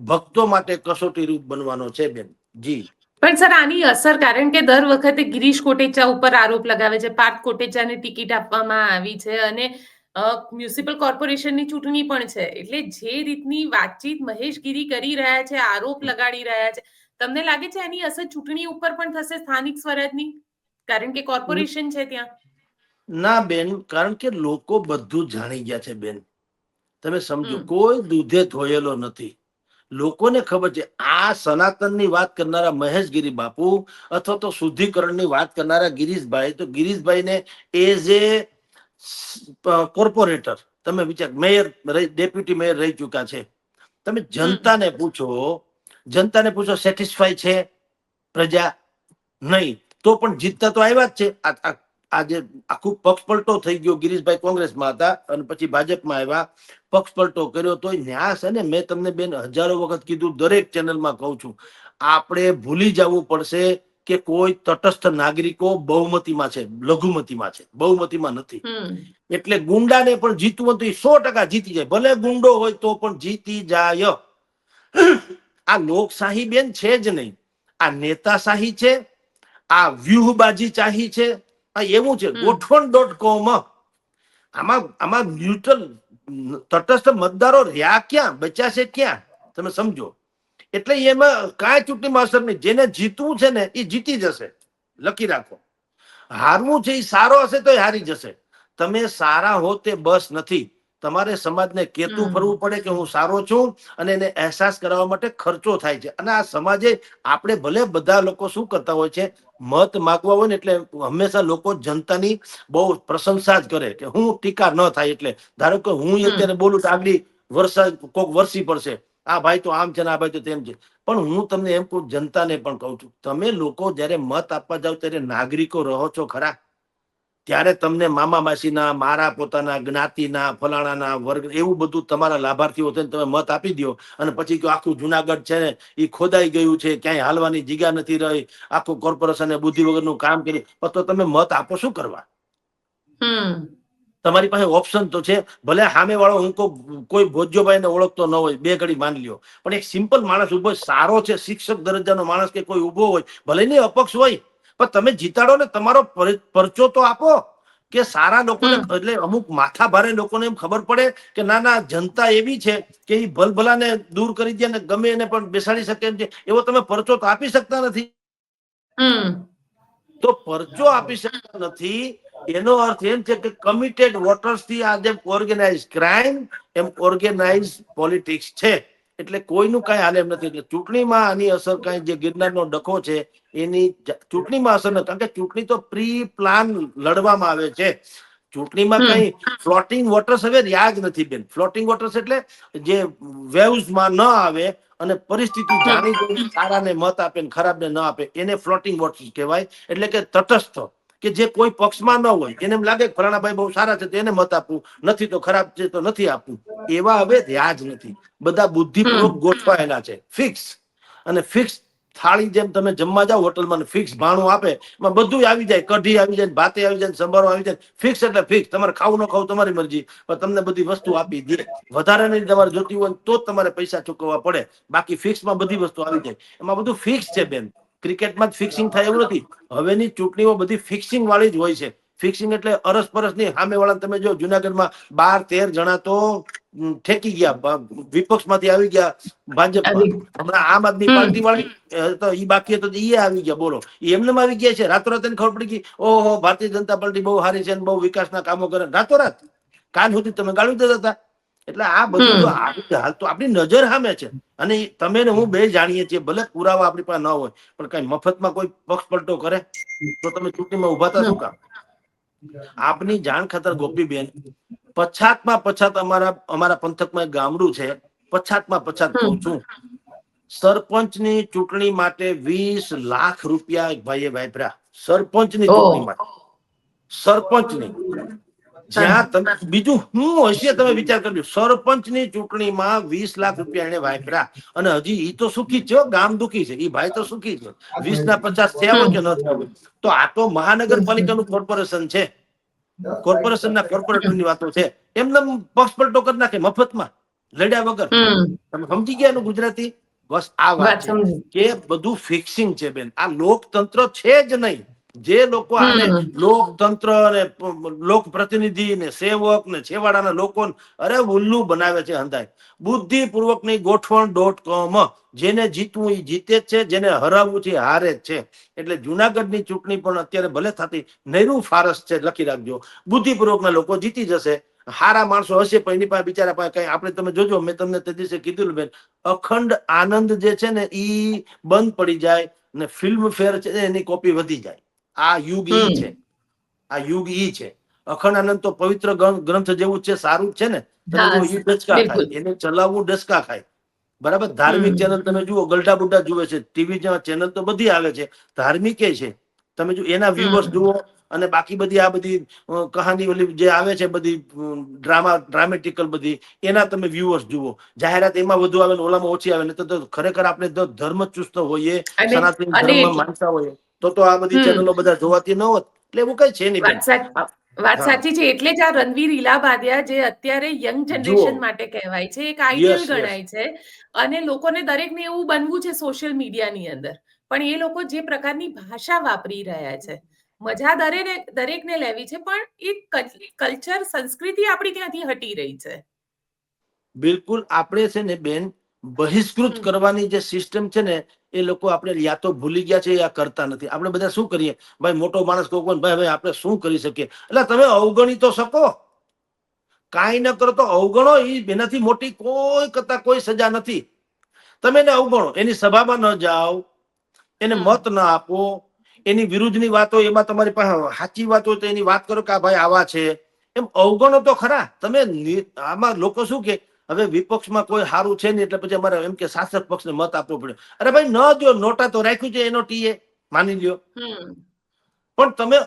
B: ભક્તો માટે કસોટી રૂપ બનવાનો છે બેન. જી.
A: પણ સર આની અસર, કારણ કે દર વખતે ગિરીશ કોટેચા ઉપર આરોપ લગાવે છે, પાર્થ કોટેચાને ટિકિટ આપવામાં આવી છે અને મ્યુનિસિપલ કોર્પોરેશનની ચૂંટણી પણ છે, એટલે જે રીતની વાતચીત મહેશ ગીરી કરી રહ્યા છે, આરોપ લગાડી રહ્યા છે, તમને લાગે છે આની અસર ચૂંટણી ઉપર પણ થશે સ્થાનિક સ્વરાજની, કારણ કે કોર્પોરેશન છે ત્યાં?
B: ના બેન, કારણ કે લોકો બધું જાણી ગયા છે બેન. તમે સમજો, કોઈ દૂધે ધોયેલો નથી. લોકોને ખબર છે આ સનાતનની વાત કરનારા મહેશગીરી બાપુ અથવા તો શુદ્ધિકરણની વાત કરનારા ગિરીશભાઈ, તો ગિરીશભાઈને એઝ એ કોર્પોરેટર તમે વિચાર, મેયર, ડેપ્યુટી મેયર રહી ચુક્યા છે. તમે જનતાને પૂછો સેટિસ્ફાઈ છે પ્રજા? નહીં. તો પણ જીતતા તો આવ્યા જ છે. આજે આખું પક્ષ પલટો થઈ ગયો. ગિરીશભાઈ કોંગ્રેસમાં હતા અને પછી ભાજપમાં આવ્યા, પક્ષ પલટો કર્યો. તો ન્યાય છે ને, મેં તમને બેન હજારો વખત કીધું, દરેક ચેનલમાં કહું છું, આપણે ભૂલી જવું પડશે કે કોઈ તટસ્થ નાગરિકો બહુમતીમાં છે, લઘુમતીમાં છે, બહુમતીમાં નથી. એટલે ગુંડાને પણ જીતવું તો 100% જીતી જાય, ભલે ગુંડો હોય તો પણ જીતી જાય. આ લોકશાહી બેન છે જ નહીં, આ નેતાશાહી છે, આ વ્યૂહબાજી ચાહી છે, આ એવું છે. ગોઠવણ.com આમાં ન્યુટ્રલ તટસ્થ મતદારો રહ્યા ક્યાં, બચ્યા છે ક્યાં? તમે સમજો. એટલે એમાં કાંઈ ચૂંટણીમાં અસર નહીં. જેને જીતવું છે ને એ જીતી જશે, લખી રાખો. હારવું છે એ સારો હશે તો હારી જશે. તમે સારા હો તે બસ નથી, તમારે સમાજને કહેતું ફરવું પડે કે હું સારો છું, અને એને અહેસાસ કરાવવા માટે ખર્ચો થાય છે. અને આ સમાજે, આપણે ભલે બધા લોકો શું કરતા હોય છે, મત માગવા હોય ને એટલે હંમેશા લોકો જનતાની બહુ પ્રશંસા જ કરે કે હું ટીકા ન થાય. એટલે ધારો કે હું અત્યારે બોલું તો આગલી વરસાદ કોક વરસી પડશે, આ ભાઈ તો આમ છે ને આ ભાઈ તો તેમ છે. પણ હું તમને એમ કહું, જનતાને પણ કહું છું, તમે લોકો જયારે મત આપવા જાવ ત્યારે નાગરિકો રહો છો ખરા? ત્યારે તમને મામા માસીના, મારા પોતાના જ્ઞાતિના, ફલાણાના વર્ગ, એવું બધું તમારા લાભાર્થીઓ થઈને તમે મત આપી દો અને પછી આખું જુનાગઢ છે ને એ ખોદાઈ ગયું છે, ક્યાંય હાલવાની જગ્યા નથી રહી, આખું કોર્પોરેશને બુદ્ધિ વગરનું કામ કર્યું, તો તમે મત આપો શું કરવા? તમારી પાસે ઓપ્શન તો છે. ભલે સામે વાળો હું કોઈ ભોજ્યોભાઈ ને ઓળખતો ન હોય, બે ઘડી માની લ્યો, પણ એક સિમ્પલ માણસ ઉભો સારો છે, શિક્ષક દરજ્જાનો માણસ કે કોઈ ઉભો હોય, ભલે નહીં અપક્ષ હોય, પણ તમે જીતાડો ને, તમારો પરચો તો આપો કે સારા લોકોને. એટલે અમુક માથા ભારે લોકોને એમ ખબર પડે કે ના ના, જનતા એવી છે કે એ ભલભલાને દૂર કરી દે ને ગમે એને પણ બેસાડી શકે એમ છે. એવો તમે પરચો તો આપી શકતા નથી. તો પરચો આપી શકતા નથી એનો અર્થ એમ છે કે કમિટેડ વોટર્સ થી આ જેમ ઓર્ગેનાઇઝ ક્રાઇમ એમ ઓર્ગેનાઇઝ પોલિટિક્સ છે. એટલે કોઈનું કઈ હાલ એમ નથી. એટલે ચૂંટણીમાં આની અસર કઈ, જે ગિરનારનો ડખો છે એની ચૂંટણીમાં અસર નથી, કારણ કે ચૂંટણી તો પ્રી પ્લાન લડવામાં આવે છે. ચૂંટણીમાં કઈ ફ્લોટિંગ વોટર્સ હવે રહ્યા જ નથી બેન. ફ્લોટિંગ વોટર્સ એટલે જે વેવ્સમાં ન આવે અને પરિસ્થિતિ જાણી જોઈને સારાને મત આપે ને ખરાબને ન આપે, એને ફ્લોટિંગ વોટર્સ કહેવાય. એટલે કે તટસ્થ, કે જે કોઈ પક્ષમાં ન હોય, એને એમ લાગે ફલાણાભાઈ બહુ સારા છે તો એને મત આપવું, નથી તો ખરાબ છે તો નથી આપવું. એવા હવે રહ્યા જ નથી. બધા બુદ્ધિપૂર્વક ગોઠવાયેલા છે, ફિક્સ. અને ફિક્સ થાળી જેમ તમે જમવા જાવ હોટલમાં, ફિક્સ ભાણું આપે, એમાં બધું આવી જાય, કઢી આવી જાય, ભાતે આવી જાય, સંભારો આવી જાય. ફિક્સ એટલે ફિક્સ. તમારે ખાવું ન ખાવું તમારી મરજી, પણ તમને બધી વસ્તુ આપી દે. વધારે નહીં તમારે જોતી હોય તો જ તમારે પૈસા ચૂકવવા પડે, બાકી ફિક્સમાં બધી વસ્તુ આવી જાય. એમાં બધું ફિક્સ છે બેન. ક્રિકેટમાં જ ફિક્સિંગ થાય એવું નથી. હવેની ચૂંટણીઓ બધી ફિક્સિંગ વાળી જ હોય છે. ફિક્સિંગ એટલે અરસપરસ ની. સામે વાળા તમે જો જુનાગઢમાં 12-13 જણા તો ઠેકી ગયા, વિપક્ષમાંથી આવી ગયા ભાજપમાં. હમણાં આમ આદમી પાર્ટી વાળી તો ઈ બાકી તો ઈ આવી ગયા. બોલો, એમને આવી ગયા છે રાતોરાત. ખબર પડી ગઈ, ઓહો ભારતીય જનતા પાર્ટી બહુ સારી છે, બહુ વિકાસના કામો કરે, રાતોરાત. કાલ સુધી તમે ગાળી દેતા હતા. એટલે આ બધું તો હાલ તો આપણી નજર સામે છે. અને તમે ને હું બે જાણીએ છીએ, ભલે પુરાવા આપણી પાસે ન હોય, પણ કઈ મફતમાં કોઈ પક્ષ પલટો કરે તો તમે ચૂંટણીમાં ઉભા હતા શું કામ? આપની જાણ ખાતર ગોપીબેન, પછાતમાં પછાત અમારા પંથકમાં એક ગામડું છે, પછાતમાં પછાત કહું છું, સરપંચની ચૂંટણી માટે 20 લાખ રૂપિયા એક ભાઈએ વાપર્યા. સરપંચની ચૂંટણી માટે, સરપંચની. જ્યાં તમે બીજું શું હશે તમે વિચાર કરજો, સરપંચની ચૂંટણીમાં 20 લાખ રૂપિયા એને વાપર્યા અને હજી ઈ તો સુખી છે, ગામ દુખી છે, ઈ ભાઈ તો સુખી છે. 20 ના 50 થયા હોય કે ન થયા હોય, તો આ તો મહાનગરપાલિકાનું કોર્પોરેશન છે, કોર્પોરેશનના કોર્પોરેટરની વાતો છે. એમને પક્ષ પલટો કરી નાખે મફતમાં લડ્યા વગર. તમે સમજી ગયા એનું ગુજરાતી? બસ આ વાત છે કે બધું ફિક્સિંગ છે બેન. આ લોકતંત્ર છે જ નહીં. જે લોકો આને લોકતંત્ર ને લોક પ્રતિનિધિ ને સેવક ને છેવાડાના લોકો અરે ઉલ્લુ બનાવે છે હંધાય. બુદ્ધિપૂર્વકની ગોઠવણ.com. જેને જીતવું એ જીતે જ છે, જેને હરાવવું છે હારે જ છે. એટલે જુનાગઢની ચૂંટણી પણ અત્યારે ભલે થતી નૈરું ફારસ છે, લખી રાખજો. બુદ્ધિપૂર્વકના લોકો જીતી જશે. હારા માણસો હશે પણ એની પાસે બિચારા પાસે કઈ આપણે તમે જોજો, મેં તમને તે દિવસે કીધું બેન, અખંડ આનંદ જે છે ને ઈ બંધ પડી જાય ને ફિલ્મ ફેર છે એની કોપી વધી જાય. આ યુગ ઈ છે, આ યુગ ઈ છે. અખંડ આનંદ તો પવિત્ર ગ્રંથ જેવું છે, સારું છે ને. તમે જો ઈ ડસકા ખાય, એને ચલાવવું ડસકા ખાય. બરાબર. ધાર્મિક ચેનલ તમે જુઓ, ગલઢા બુઢા જુએ છે, ટીવી ચેનલ તો બધી આવે છે, ધાર્મિક છે. તમે જો એના વ્યુઅર્સ જુઓ અને બાકી બધી આ બધી કહાની ઓલી જે આવે છે બધી ડ્રામેટિકલ બધી, એના તમે વ્યુઅર્સ જુઓ. જાહેરાત એમાં વધુ આવે ને ઓલામાં ઓછી આવે ને. તો ખરેખર આપણે ધર્મચુસ્ત હોઈએ, સનાતન ધર્મમાં માનતા હોઈએ તો આ બધી ચેનલો બધા જોવાતી ન હોત. એટલે એવું કઈ છે નહીં બેન.
A: વાત સાચી છે. એટલે જ આ રણવીર ઇલાબાદિયા જે અત્યારે યંગ જનરેશન માટે કહેવાય છે, એક આઈડિયલ ગણાય છે અને લોકોને દરેકને એવું બનવું છે સોશિયલ મીડિયાની અંદર. પણ એ લોકો જે પ્રકારની ભાષા વાપરી રહ્યા છે, મજા દરેકને લેવી છે, પણ એ કલ્ચર સંસ્કૃતિ આપણી ત્યાંથી હટી રહી છે.
B: બિલકુલ. આપણે છે ને બેન બહિષ્કૃત કરવાની જે સિસ્ટમ છે ને એ લોકો આપણે યા તો ભૂલી ગયા છે યા કરતા નથી. આપણે બધા શું કરીએ, ભાઈ મોટો માણસ કોઈ ભાઈ આપણે શું કરી શકીએ? એટલે તમે અવગણી તો શકો, કાંઈ ન કરો તો અવગણો. એનાથી મોટી કોઈ કરતા કોઈ સજા નથી. તમે એને અવગણો, એની સભામાં ન જાઓ, એને મત ન આપો, એની વિરુદ્ધની વાતો એમાં તમારી પાસે સાચી વાત હોય તો એની વાત કરો કે આ ભાઈ આવા છે, એમ અવગણો તો ખરા તમે. આમાં લોકો શું કે હવે વિપક્ષમાં કોઈ સારું છે ને એટલે પછી અમારે એમ કે શાસક પક્ષને મત આપવો પડે. અરે ભાઈ ન દો, નોટા તો રાખ્યું છે એનો ટીએ, માની લ્યો. પણ તમે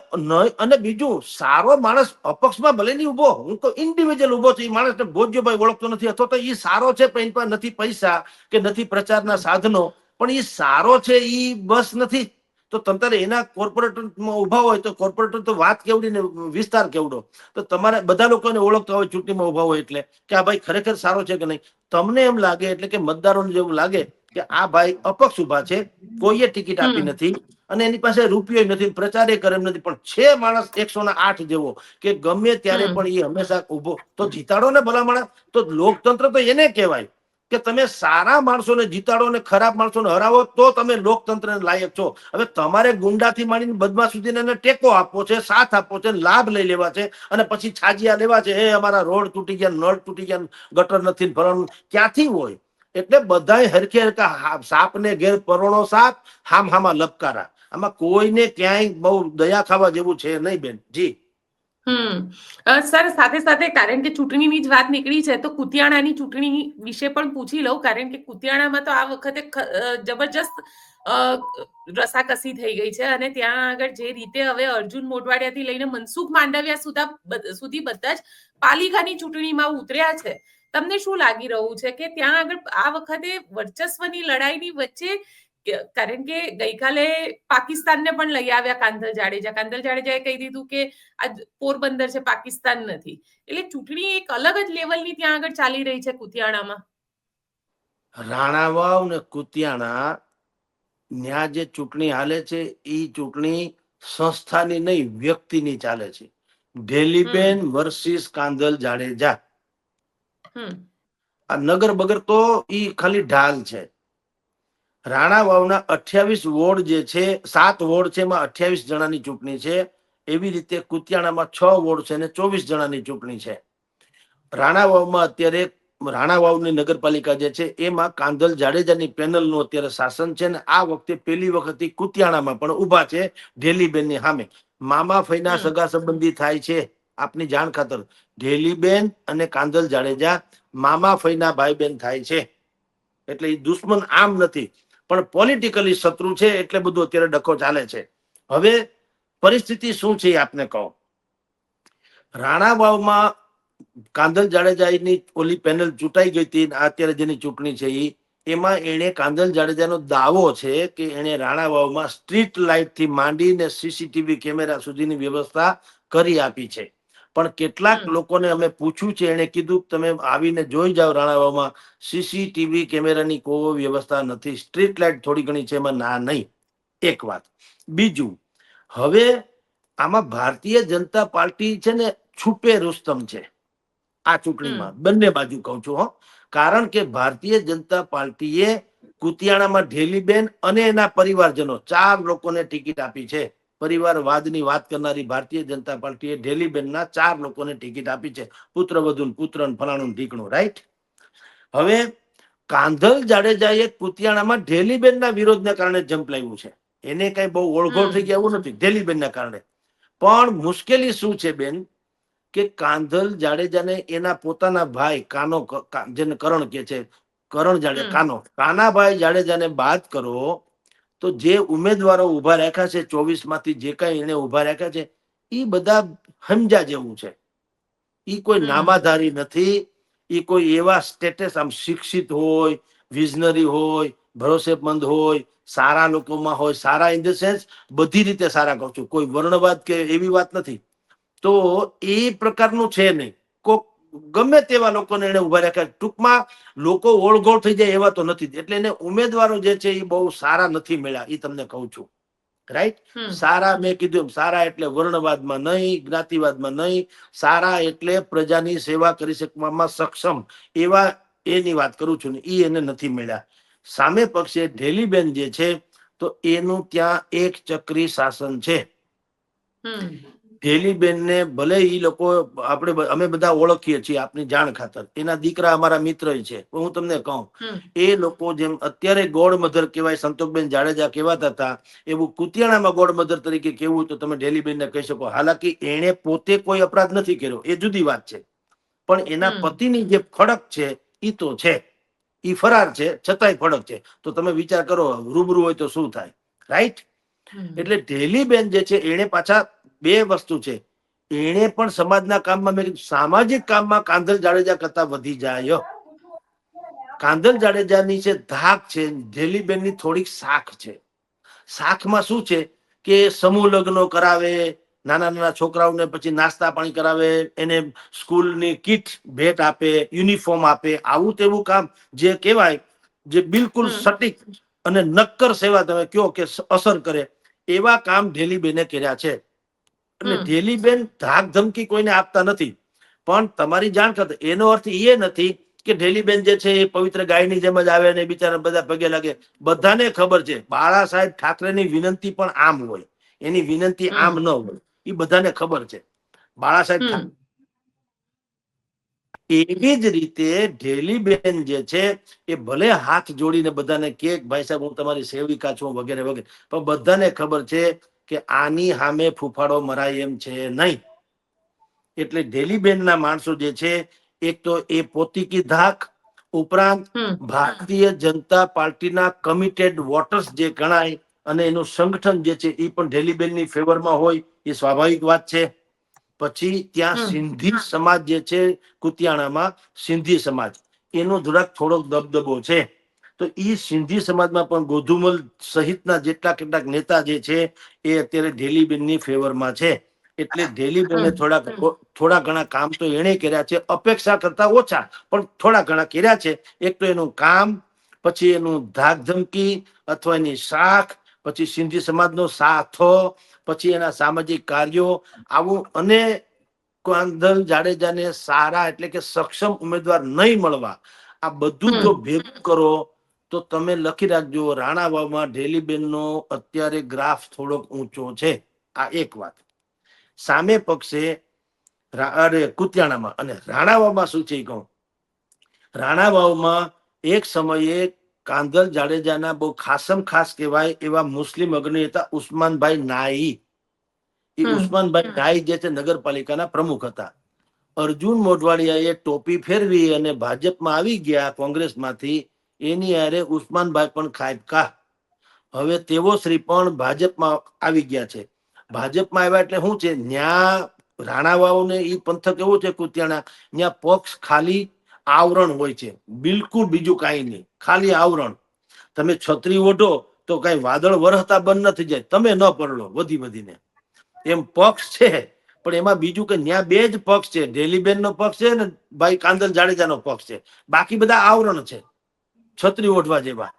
B: અને બીજું, સારો માણસ અપક્ષમાં ભલે નહીં ઉભો, હું તો ઇન્ડિવિજ્યુઅલ ઉભો છું, એ માણસને ભોજ્યભાઈ ઓળખતો નથી અથવા તો એ સારો છે પણ એની પાસે નથી પૈસા કે નથી પ્રચારના સાધનો, પણ એ સારો છે એ બસ નથી. તો તમારે એના કોર્પોરેટરમાં ઉભા હોય તો કોર્પોરેટર તો વાત કેવડી ને વિસ્તાર કેવડો. તો તમારે બધા લોકોને ઓળખતા હોય ચૂંટણીમાં ઉભા હોય એટલે કે આ ભાઈ ખરેખર સારો છે કે નહીં. તમને એમ લાગે એટલે કે મતદારોને જેવું લાગે કે આ ભાઈ અપક્ષ ઉભા છે, કોઈએ ટિકિટ આપી નથી અને એની પાસે રૂપિયો નથી, પ્રચાર કરે નથી, પણ છે માણસ 108 જેવો કે ગમે ત્યારે પણ એ હંમેશા ઉભો, તો જીતાડો ને ભલા માણસ. તો લોકતંત્ર તો એને કહેવાય કે તમે સારા માણસોને જીતાડો ને ખરાબ માણસોને હરાવો તો તમે લોકતંત્રને લાયક છો. હવે તમારે ગુંડાથી માંડીને બદમાશ સુધીને ટેકો આપવો છે, સાથ આપવો છે, લાભ લઈ લેવા છે અને પછી છાજિયા લેવા છે. એ અમારા રોડ તૂટી ગયા, નળ તૂટી ગયા, ગટર નથી ભરવાનું, ક્યાંથી હોય? એટલે બધાય હરખે હરખા સાપ ને ઘેર પરોણો સાપ, હામ હામા લપકારા. આમાં કોઈને ક્યાંય બહુ દયા ખાવા જેવું છે નહીં બેન. જી
A: સર, સાથે સાથે કારણ કે ચૂંટણીની જ વાત નીકળી છે તો કુતિયાણાની ચૂંટણી વિશે પણ પૂછી લઉં, કારણ કે કુતિયાણામાં તો આ વખતે જબરજસ્ત રસાકસી થઈ ગઈ છે અને ત્યાં આગળ જે રીતે હવે અર્જુન મોઢવાડિયાથી લઈને મનસુખ માંડવિયા સુધી બધા જ પાલિકાની ચૂંટણીમાં ઉતર્યા છે. તમને શું લાગી રહ્યું છે કે ત્યાં આગળ આ વખતે વર્ચસ્વની લડાઈની વચ્ચે, કારણ કે ગઈકાલે પાકિસ્તાનને પણ લઈ આવ્યા કાંધલ જાડેજાએ કહી દીધું કે આ પોરબંદર છે, પાકિસ્તાન નથી. એટલે ચૂંટણી એક અલગ જ લેવલની ત્યાં આગળ ચાલી રહી છે કુતિયાણામાં.
B: રાણાવાવ ને કુતિયાણા ન્યા જે ચૂંટણી હાલે છે એ ચૂંટણી સંસ્થાની નહીં, વ્યક્તિની ચાલે છે. ઢેલીબેન વર્સિસ કાંધલ જાડેજા. આ નગર બગર તો ઈ ખાલી ઢાલ છે. રાણાવાવના 28 વોર્ડ જે છે, 7 વોર્ડ છે, એમાં 28 જણાની ચૂંટણી છે. એવી રીતે કુતિયાણામાં 6 વોર્ડ છે અને 24 જણાની ચૂંટણી છે. રાણાવાવમાં અત્યારે રાણાવાવની નગરપાલિકા જે છે એમાં કાંધલ જાડેજાની પેનલનું અત્યારે શાસન છે ને આ વખતે પહેલી વખત કુતિયાણામાં પણ ઉભા છે ઢેલીબેનની સામે. મામા ફઈના સગા સંબંધી થાય છે. આપની જાણ ખાતર ઢેલીબેન અને કાંધલ જાડેજા મામા ફઈના ભાઈ બેન થાય છે. એટલે એ દુશ્મન આમ નથી પણ પોલિટિકલી શત્રુ છે. એટલે બધું અત્યારે ડખો ચાલે છે. હવે પરિસ્થિતિ શું છે આપને કહો. રાણાવાવમાં કાંધલ જાડેજાની ઓલી પેનલ ચૂંટાઈ ગઈ હતી, અત્યારે જેની ચૂંટણી છે એમાં એને કાંધલ જાડેજાનો દાવો છે કે એને રાણાવાવમાં સ્ટ્રીટ લાઇટ થી માંડીને સીસીટીવી કેમેરા સુધીની વ્યવસ્થા કરી આપી છે. પણ કેટલાક લોકોને અમે પૂછ્યું છે, એને કીધું તમે આવીને જોઈ જાઓ, રાણાવાવમાં સીસીટીવી કેમેરાની કોઈ વ્યવસ્થા નથી, સ્ટ્રીટ લાઇટ થોડી ઘણી છે, એમાં ના નહીં. એક વાત. બીજું, હવે આમાં ભારતીય જનતા પાર્ટી છે ને છુપે રુસ્તમ છે આ ચૂંટણીમાં, બંને બાજુ કહું છું હો. કારણ કે ભારતીય જનતા પાર્ટીએ કુતિયાણામાં ઢેલીબેન અને એના પરિવારજનો 4 લોકોને ટિકિટ આપી છે. પરિવારવાદની વાત કરનારી ભારતીય જનતા પાર્ટીએ ઢેલીબેનના 4 લોકોને ટિકિટ આપી છે, પુત્રવધુ, પુત્ર, ફલાણું ઢીકણું, રાઈટ. હવે કાંધલ જાડેજાએ કુતિયાણામાં ઢેલીબેનના વિરોધને કારણે ઝંપલાવ્યું છે. એને કઈ બહુ ઓળઘોળ થઈ ગયા એવું નથી, ઢેલીબેનના કારણે. પણ મુશ્કેલી શું છે બેન, કે કાંધલ જાડેજાને એના પોતાના ભાઈ કાનો, જેને કરણ કે છે, કરણ જાડેજા, કાનાભાઈ જાડેજાને બાદ કરો તો જે ઉમેદવારો ઉભા રાખ્યા છે 24 માંથી, જે કઈ એને ઉભા રાખ્યા છે એ બધા સમજા જેવું છે. એ કોઈ નામાધારી નથી, એ કોઈ એવા સ્ટેટસ આમ શિક્ષિત હોય, વિઝનરી હોય, ભરોસેમંદ હોય, સારા લોકોમાં હોય, સારા ઇન ધ સેન્સ બધી રીતે સારા કહું છું, કોઈ વર્ણવાદ કે એવી વાત નથી. તો એ પ્રકારનું છે નહીં. કોક ગમે તેવા લોકોને એને ઉભા રાખ્યા. ટૂંકમાં લોકો ઓળઘોળ થઈ જાય એવા તો નથી, એટલે એને ઉમેદવારો જે છે એ બહુ સારા નથી મળ્યા, એ તમને કહું છું, રાઈટ. સારા, મેં કીધું સારા એટલે વર્ણવાદમાં નહીં, જ્ઞાતિવાદમાં નહીં, સારા એટલે પ્રજાની સેવા કરી શકવામાં સક્ષમ, એવા એની વાત કરું છું ને, એ એને નથી મળ્યા. સામે પક્ષે ઢેલીબેન જે છે તો એનું ત્યાં એક ચક્રી શાસન છે. ઢેલીબેનને ભલે ઈ લોકો અમે બધા ઓળખીએ છીએ આપની જાણ ખાતર, એના દીકરા અમારા મિત્ર છે. હું તમને કહું, એ લોકો જેમ અત્યારે ગોડ મધર કહેવાય, સંતોષબેન જાડેજા કહેવાતા હતા, એવું કુતિયાણામાં ગોડ મધર તરીકે કેવું તો તમે ઢેલીબેનને કહી શકો. હાલાકી એને પોતે કોઈ અપરાધ નથી કર્યો, એ જુદી વાત છે, પણ એના પતિની જે ફડક છે એ તો છે, એ ફરાર છે છતાંય ફડક છે. તો તમે વિચાર કરો, રૂબરૂ હોય તો શું થાય, રાઈટ. એટલે ઢેલીબેન જે છે એને પાછા બે વસ્તુ છે, એને પણ સમાજના કામમાં, મેં કીધું સામાજિક કામમાં કાંધલ જાડેજા કરતા વધી જાય. કાંધલ જાડેજાની છે ધાક છે, ઢેલીબેનની થોડીક શાખ છે. શાખમાં શું છે કે સમૂહ લગ્નો કરાવે, નાના નાના છોકરાઓને પછી નાસ્તા પાણી કરાવે, એને સ્કૂલની કીટ ભેટ આપે, યુનિફોર્મ આપે, આવું તેવું કામ જે કહેવાય, જે બિલકુલ સટીક અને નક્કર સેવા તમે કયો કે અસર કરે, એવા કામ ઢેલીબેને કર્યા છે. એટલે ઢેલીબેન ધાક ધમકી કોઈને આપતા નથી. પણ તમારી જાણ કરતા એનો અર્થ એ નથી કે ઢેલીબેન જે છે એ પવિત્ર ગાયની જેમ જ આવે અને બિચારા બધા પગે લાગે. બધાને ખબર છે બાળા સાહેબ ઠાકરેની વિનંતી પણ આમ હોય, એની વિનંતી આમ ન હોય, એ બધાને ખબર છે. બાળા સાહેબ એવી જ રીતે ઢેલીબેન જે છે એ ભલે હાથ જોડીને બધાને કે ભાઈ સાહેબ હું તમારી સેવિકા છું વગેરે વગેરે, પણ બધાને ખબર છે કે આની સામે ફૂફાડો મરાય એમ છે નહીં. એટલે ઢેલીબેન ના માણસો જે છે, એક તો એ પોતીકી ધાક, ઉપરાંત ભારતીય જનતા પાર્ટીના કમિટેડ વોટર્સ જે ગણાય અને એનું સંગઠન જે છે એ પણ ઢેલીબેનની ફેવરમાં હોય, એ સ્વાભાવિક વાત છે. પછી ત્યાં સિંધી સમાજ જે છે કુતિયાણામાં, સિંધી સમાજ એનો થોડોક દબદબો છે. તો એ સિંધી સમાજમાં પણ ગોધુમલ સહિતના જેટલા કેટલાક નેતા જે છે એ અત્યારે ઢેલીબેનની ફેવરમાં છે. એટલે ઢેલીબેને થોડા ઘણા કામ તો એને કર્યા છે, અપેક્ષા કરતા ઓછા, પણ થોડા ઘણા કર્યા છે. એક તો એનું કામ, પછી એનું ધાક ધમકી અથવા એની શાખ, પછી સિંધી સમાજનો સાથો, પછી એના સામાજિક કાર્યો, આવું. અને કાંધલ જાડેજાને સારા એટલે કે સક્ષમ ઉમેદવાર નહીં મળવા, આ બધું જો ભેગું કરો તો તમે લખી રાખજો, રાણાવાવમાં ઢેલીબેનનો અત્યારે ગ્રાફ થોડોક ઊંચો છે. આ એક વાત. સામે પક્ષે કુતિયાણામાં અને રાણાવાવમાં શું છે કહું, રાણાવાવમાં એક સમયે કાંધલ જાડેજાના બહુ ખાસમ ખાસ કહેવાય એવા મુસ્લિમ અગ્રનેતા ઉસ્માનભાઈ નાઈ, એ ઉસ્માનભાઈ નાઈ જે છે નગરપાલિકાના પ્રમુખ હતા. અર્જુન મોઢવાડિયાએ ટોપી ફેરવી અને ભાજપમાં આવી ગયા કોંગ્રેસમાંથી, એની હારે ઉસ્માનભાઈ પણ ખાબકા. હવે તેવો શ્રી પણ ભાજપમાં આવી ગયા છે. ભાજપમાં આવ્યા એટલે શું છે, ન્યા રાણાવાવ ને ઈ પંથક એવો છે કુતિયાણા, ત્યાં પક્ષ ખાલી આવરણ હોય છે, બિલકુલ બીજું કાંઈ નહીં, ખાલી આવરણ. તમે છત્રી ઓઢો તો કઈ વાદળ વરસતા બંધ નથી જાય, તમે ન પડલો વધીને. એમ પક્ષ છે, પણ એમાં બીજું કે ત્યાં બે જ પક્ષ છે, ઢેલીબેન નો પક્ષ છે ને ભાઈ કાંદલ જાડેજા નો પક્ષ છે, બાકી બધા આવરણ છે છત્રી ઓઢવા જેવા.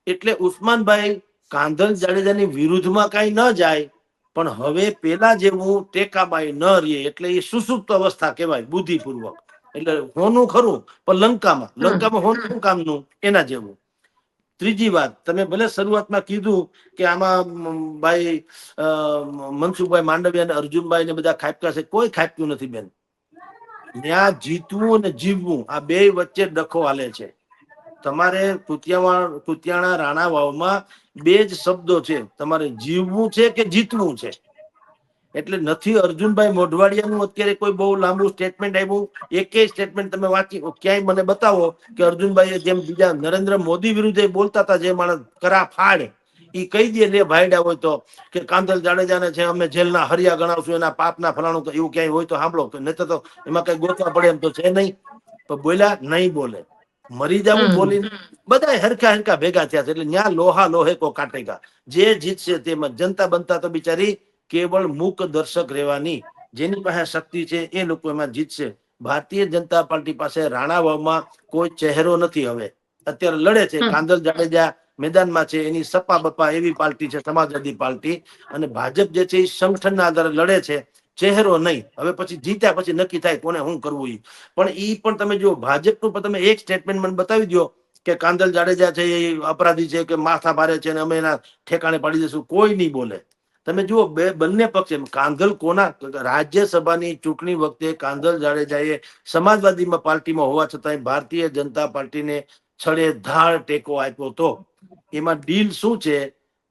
B: એટલે ઉસ્માનભાઈ કાંદલ જાડેજાની વિરુદ્ધમાં કઈ ન જાય, પણ હવે પેલા જેવું ટેકાબાઈ ન રહે, એટલે એ સુસુપ્ત અવસ્થા કહેવાય બુદ્ધિપૂર્વક. એટલે હોનું ખરું પણ લંકામાં હોનું શું કામનું, એના જેવું. ત્રીજી વાત, તમે ભલે શરૂઆતમાં કીધું કે આમાં ભાઈ મનસુખભાઈ માંડવિયા અને અર્જુનભાઈ ને બધા ખાપકા છે, કોઈ ખાપક્યું નથી બેન. ત્યાં જીતવું અને જીવવું આ બે વચ્ચે ડખો હાલે છે. તમારે કુતિયાણા રાણાવાવમાં બે જ શબ્દો છે, તમારે જીવવું છે કે જીતવું છે. એટલે નથી અર્જુનભાઈ મોઢવાડિયાનું અત્યારે કોઈ બહુ લાંબુ સ્ટેટમેન્ટ આવ્યું, એકેય સ્ટેટમેન્ટ તમે વાંચી ક્યાંય મને બતાવો કે અર્જુનભાઈ જેમ બીજા નરેન્દ્ર મોદી વિરુદ્ધ બોલતા હતા, જે માણસ કરા ફાડે ઈ કહી દે લે ભાઈડા હોય તો કે કાંદલ જાડેજાને છે અમે જેલના હરિયા ગણાવશું, એના પાપના ફલાણું, એવું ક્યાંય હોય તો સાંભળો, નહીં તો એમાં કઈ ગોતવા પડે એમ તો છે નહીં. પણ બોલ્યા નહીં, બોલે મરી જવું બોલી, બધા હરખા ભેગા થયા છે. એટલે ન્યા લોહા લોહે કો કાટેગા, જે જીતશે તેમાં. જનતા બનતા તો બિચારી કેવળ મૂક દર્શક રહેવાની, જેની પાસે શક્તિ છે એ લોકો એમાં જીતશે. ભારતીય જનતા પાર્ટી પાસે રાણાવાવમાં કોઈ ચહેરો નથી. હવે અત્યારે લડે છે કાંદલ જાડેજા મેદાનમાં છે, એની સપા બપા એવી પાર્ટી છે સમાજવાદી પાર્ટી, અને ભાજપ જે છે એ સંગઠનના આધારે લડે છે, ચહેરો નહીં. હવે પછી જીત્યા પછી નક્કી થાય કોને શું કરવું. પણ ઈ પણ તમે જો ભાજપનું પણ તમે એક સ્ટેટમેન્ટ મને બતાવી દો કે કાંદલ જાડેજા છે એ અપરાધી છે કે માથા ભારે છે અને અમે એના ઠેકાણે પાડી દઈશું, કોઈ નહીં બોલે. તમે જુઓ બંને પક્ષ, કાંદલ કોના રાજ્યસભાની ચૂંટણી વખતે કાંદલ જાડેજાએ સમાજવાદીમાં પાર્ટીમાં હોવા છતાં ભારતીય જનતા પાર્ટીને છડે ધાડ ટેકો આપ્યો હતો. એમાં ડીલ શું છે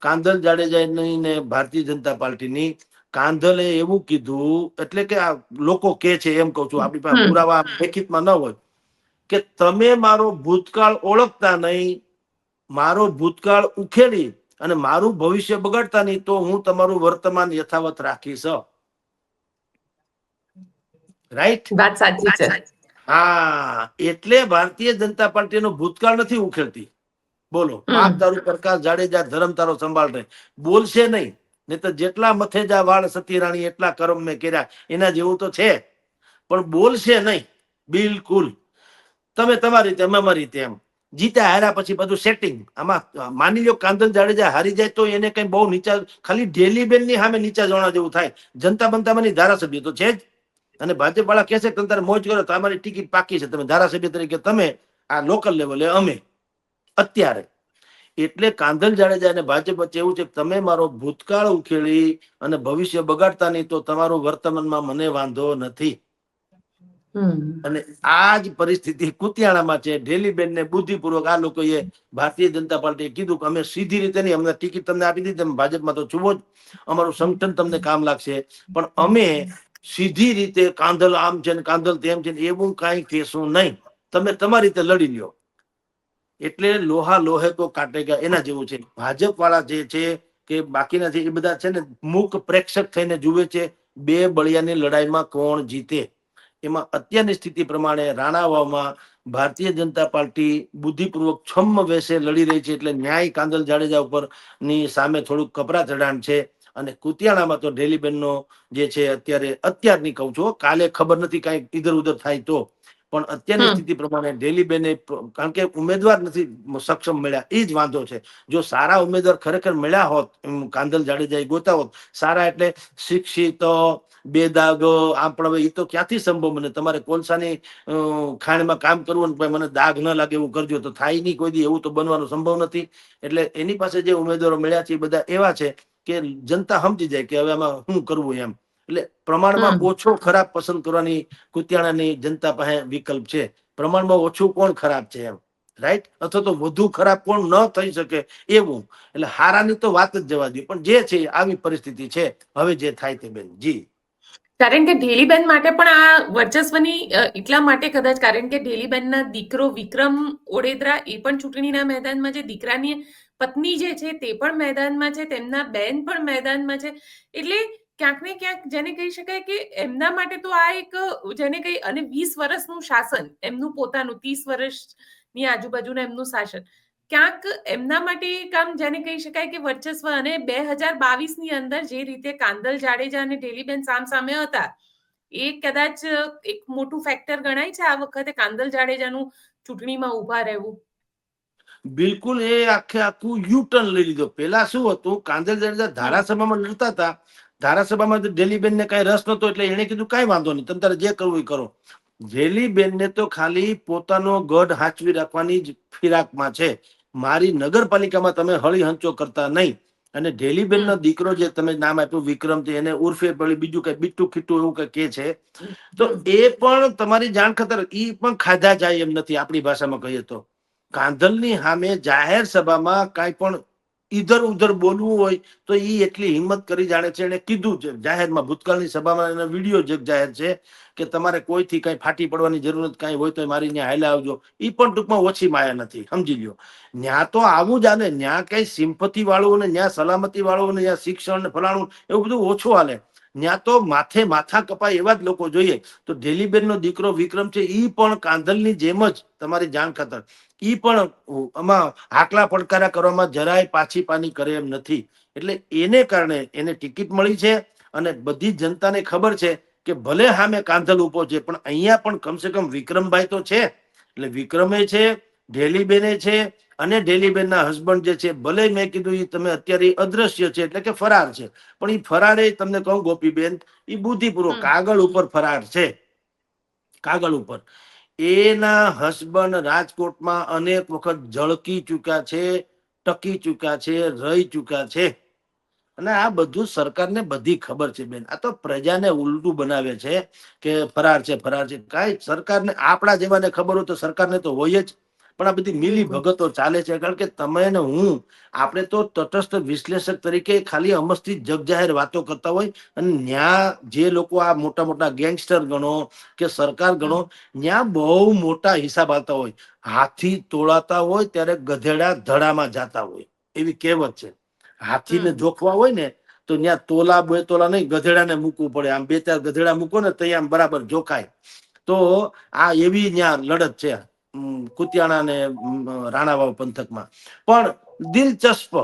B: કાંદલ જાડેજાની ને ભારતીય જનતા પાર્ટીની? કાંદલે એવું કીધું, એટલે કે આ લોકો કે છે એમ કઉ છું, આપણી પાસે પુરાવા લેખિતમાં ન હોય, કે તમે મારો ભૂતકાળ ઓળખતા નહીં, મારો ભૂતકાળ ઉખેડી અને મારું ભવિષ્ય બગાડતા નહીં, તો હું તમારું વર્તમાન યથાવત રાખીશ. રાઈટ,
A: વાત સાચી છે.
B: હા, એટલે ભારતીય જનતા પાર્ટીનો ભૂતકાળ નથી ઉખેડતી. બોલો, માપ તારું પ્રકાશ જાડેજા ધર્મ તારો સંભાળ રહે, બોલશે નહીં, નહીં તો જેટલા મથેજા વાળ સતી રાણી એટલા કર્મ મેં કર્યા, એના જેવું તો છે, પણ બોલશે નહીં બિલકુલ. તમે તમારી રીતે, અમે અમારી રીતે. એમ જીત્યા હાર્યા પછી બધું સેટિંગ. આમાં માની લો કાંદલ જાડેજા હારી જાય તો એને કઈ બહુ નીચા, ખાલી ઢેલીબેન ની સામે નીચા જોણા જેવું થાય. જનતા બનતામાંની ધારાસભ્ય તો છે જ, અને ભાજપ વાળા કહેશે કે તમે મોજ કરો તો અમારી ટિકિટ પાકી છે, તમે ધારાસભ્ય તરીકે તમે આ લોકલ લેવલે, અમે અત્યારે. એટલે કાંદલ જાડેજા અને ભાજપ વચ્ચે એવું છે કે તમે મારો ભૂતકાળ ઉખેડી અને ભવિષ્ય બગાડતા નહીં, તો તમારું વર્તમાનમાં મને વાંધો નથી. અને આ જ પરિસ્થિતિ કુતિયાણામાં છે. ઢેલીબેન ને બુદ્ધિપૂર્વક આ લોકોએ ભારતીય જનતા પાર્ટીએ કીધું કે અમે સીધી રીતે નહીં, અમને ટિકિટ તમને આપી દીધી, તમે ભાજપમાં તો છુઓ જ, અમારું સંગઠન તમને કામ લાગશે, પણ અમે સીધી રીતે કાંદલ આમ છે ને કાંદલ તેમ છે એવું કઈ કહેશું નહીં, તમે તમારી રીતે લડી લ્યો. એટલે લોહા લોહે તો કાટેગા, એના જેવું છે. ભાજપ વાળા જે છે કે બાકીના છે એ બધા છે ને મૂક પ્રેક્ષક થઈને જુએ છે બે બળિયાની લડાઈમાં કોણ જીતે. એમાં અત્યારની સ્થિતિ પ્રમાણે રાણાવાવમાં ભારતીય જનતા પાર્ટી બુદ્ધિપૂર્વક છમ્મ વેસે લડી રહી છે, એટલે ન્યાય કાંદલ જાડેજા ઉપર ની સામે થોડુંક કપરા ચઢાણ છે. અને કુતિયાણામાં તો ઢેલીબેનનો જે છે અત્યારની કહું છું, કાલે ખબર નથી કઈ ઇધર ઉધર થાય તો, પણ અત્યારની સ્થિતિ પ્રમાણે ઢેલીબેને, કારણ કે ઉમેદવાર નથી સક્ષમ મળ્યા, એ જ વાંધો છે. જો સારા ઉમેદવાર ખરેખર મળ્યા હોત, કાંદલ જાડેજા ગોતા હોત સારા, એટલે શિક્ષિત બેદાગ, આમ પણ હવે એ તો ક્યાંથી સંભવ બને? તમારે કોલસાની ખાણમાં કામ કરવું ને મને દાગ ન લાગે એવું કરજો તો થાય નહીં કોઈ દી, એવું તો બનવાનું સંભવ નથી. એટલે એની પાસે જે ઉમેદવારો મળ્યા છે એ બધા એવા છે કે જનતા સમજી જાય કે હવે આમાં શું કરવું એમ. એટલે પ્રમાણમાં ઓછો ખરાબ પસંદ કરવાની કુતિયાણાની જનતા પાસે વિકલ્પ છે. પ્રમાણમાં ઓછું કોણ ખરાબ છે એમ, રાઈટ, અથવા તો વધુ ખરાબ કોણ ન થઈ શકે એવું. એટલે હારાની તો વાત જ જવા દે, પણ જે છે આવી પરિસ્થિતિ છે, હવે જે થાય તે. બેન જી,
A: કારણ કે ઢેલીબેન માટે પણ આ વર્ચસ્વની એટલા માટે કદાચ, કારણ કે ઢેલીબેનના દીકરો વિક્રમ ઓડેદરા એ પણ ચૂંટણીના મેદાનમાં છે, દીકરાની પત્ની જે છે તે પણ મેદાનમાં છે, તેમના બેન પણ મેદાનમાં છે. એટલે ક્યાંક ને ક્યાંક જેને કહી શકાય કે એમના માટે તો આ એક જેને કહી અને 20 વર્ષનું શાસન એમનું પોતાનું 30 વર્ષની આજુબાજુના એમનું શાસન ક્યાંક એમના માટે કામ જેને કહી શકાય કે વર્ચસ્વ અને 2022ની અંદર જે રીતે કાંદલ જાડેજા અને ઢેલીબેન સામસામે હતા એ કદાચ એક મોટું ફેક્ટર ગણાય છે આ વખતે કાંદલ જાડેજાનું ચૂંટણીમાં ઊભા રહેવું.
B: બિલકુલ એ આખું યુ ટર્ન લઈ લીધો. પેલા શું હતું, કાંદલ જાડેજા ધારાસભામાં લડતા હતા, ધારાસભામાં ઢેલીબેન ને કઈ રસ નતો એટલે એને કીધું કઈ વાંધો નહીં, તમે તારે જે કરવું એ કરો. ઢેલીબેન ને તો ખાલી પોતાનો ગઢ હાચવી રાખવાની જ ફિરાકમાં છે. મારી નગરપાલિકામાં તમે હળી હંચો કરતા નહીં. અને ઢેલીબેન નો દીકરો જે તમે નામ આપ્યું વિક્રમ, એને ઉર્ફે પેલી બીજું કઈ બીટું ખીટું એવું કઈ કે છે, તો એ પણ તમારી જાણ ખાતર ઈ પણ ખાધા જાય એમ નથી. આપણી ભાષામાં કહીએ તો કાંધલની સામે જાહેર સભામાં કાંઈ પણ ઈધર ઉધર બોલવું હોય તો ઈ એટલી હિંમત કરી જાણે છે. એને કીધું છે જાહેરમાં, ભૂતકાળની સભામાં એના વિડીયો જગ જાહેર છે કે તમારે કોઈથી કઈ ફાટી પડવાની જરૂર નથી, કાંઈ હોય તો મારી ત્યાં હાલ્યા આવજો. ઈ પણ ટૂંકમાં ઓછી માયા નથી, સમજી લ્યો. ન્યા તો આવું જ હાલે, ન્યા કઈ સિમ્પથી વાળું ને ન્યા સલામતી વાળું ને ન્યા શિક્ષણ ને ફલાણું એવું બધું ઓછું હાલે. ન્યા તો માથે માથા કપાય એવા જ લોકો જોઈએ. તો ઢેલીબેન નો દીકરો વિક્રમ છે, ઈ પણ કાંધલની જેમ જ તમારી જાણ ખાતર ઈ પણ આમાં આકલા પડકારા કરવામાં જરાય પાછી પાની કરે એમ નથી. એટલે એને કારણે એને ટિકિટ મળી છે અને બધી જનતાને ખબર છે કે ભલે સામે કાંધલ ઉભો છે પણ અહીંયા પણ કમસે કમ વિક્રમભાઈ તો છે. એટલે વિક્રમે છે, ઢેલીબેને છે અને ઢેલીબેનના હસબન્ડ જે છે, ભલે મેં કીધું એ તમે અત્યારે અદ્રશ્ય છે એટલે કે ફરાર છે, પણ એ ફરારે તમને કહું ગોપીબેન, એ બુદ્ધિપૂર્વક કાગળ ઉપર ફરાર છે, કાગળ ઉપર. એના હસબન્ડ રાજકોટમાં અનેક વખત ઝળકી ચૂક્યા છે, ટકી ચૂક્યા છે, રહી ચૂક્યા છે. અને આ બધું સરકારને બધી ખબર છે બેન. આ તો પ્રજાને ઉલટું બનાવે છે કે ફરાર છે ફરાર છે. કાંઈ સરકારને, આપણા જેવાને ખબર હોય તો સરકારને તો હોય જ, પણ આ બધી મિલી ભગતો ચાલે છે. કારણ કે તમે ને હું, આપણે તો તટસ્થ વિશ્લેષક તરીકે ખાલી અમસ્તી જગજાહેર વાતો કરતા હોય, અને ન્યા જે લોકો આ મોટા મોટા ગેંગસ્ટર ગણો કે સરકાર ગણો, ન્યા બહુ મોટા હિસાબ આવતા હોય. હાથી તોળાતા હોય ત્યારે ગધેડા ધડામાં જાતા હોય, એવી કહેવત છે. હાથીને જોખવા હોય ને તો ત્યાં તોલા બે તોલા નહીં, ગધેડાને મૂકવું પડે. આમ બે ચાર ગધેડા મૂકો ને તો આમ બરાબર જોખાય. તો આ એવી ત્યાં લડત છે કુતિયાણા ને રાણાવાવ પંથકમાં. પણ દિલચસ્પ,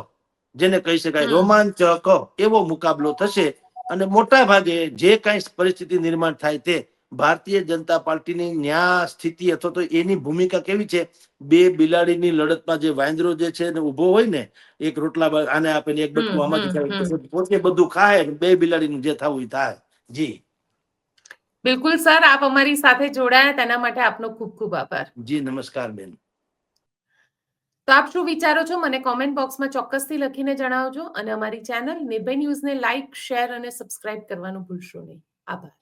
B: જેને કહી શકાય રોમાંચક એવો મુકાબલો થશે. અને મોટા ભાગે જે કાંઈ પરિસ્થિતિ નિર્માણ થાય તે ભારતીય જનતા પાર્ટીની ન્યા સ્થિતિ અથવા તો એની ભૂમિકા કેવી છે, બે બિલાડીની લડતમાં જે વાંદરો જે છે ને ઉભો હોય ને, એક રોટલા આને આપે ને એક બટકું આમાંથી પોતે બધું ખાય, બે બિલાડીનું જે થવું એ થાય. જી
A: બિલકુલ સર, આપ અમારી સાથે જોડાયા તેના માટે આપનો ખૂબ ખૂબ આભાર.
B: જી નમસ્કાર બેન.
A: તો આપ શું વિચારો છો મને કોમેન્ટ બોક્સમાં ચોક્કસથી લખીને જણાવજો અને અમારી ચેનલ નિર્ભય ન્યૂઝને લાઇક, શેર અને સબસ્ક્રાઇબ કરવાનું ભૂલશો નહીં. આભાર.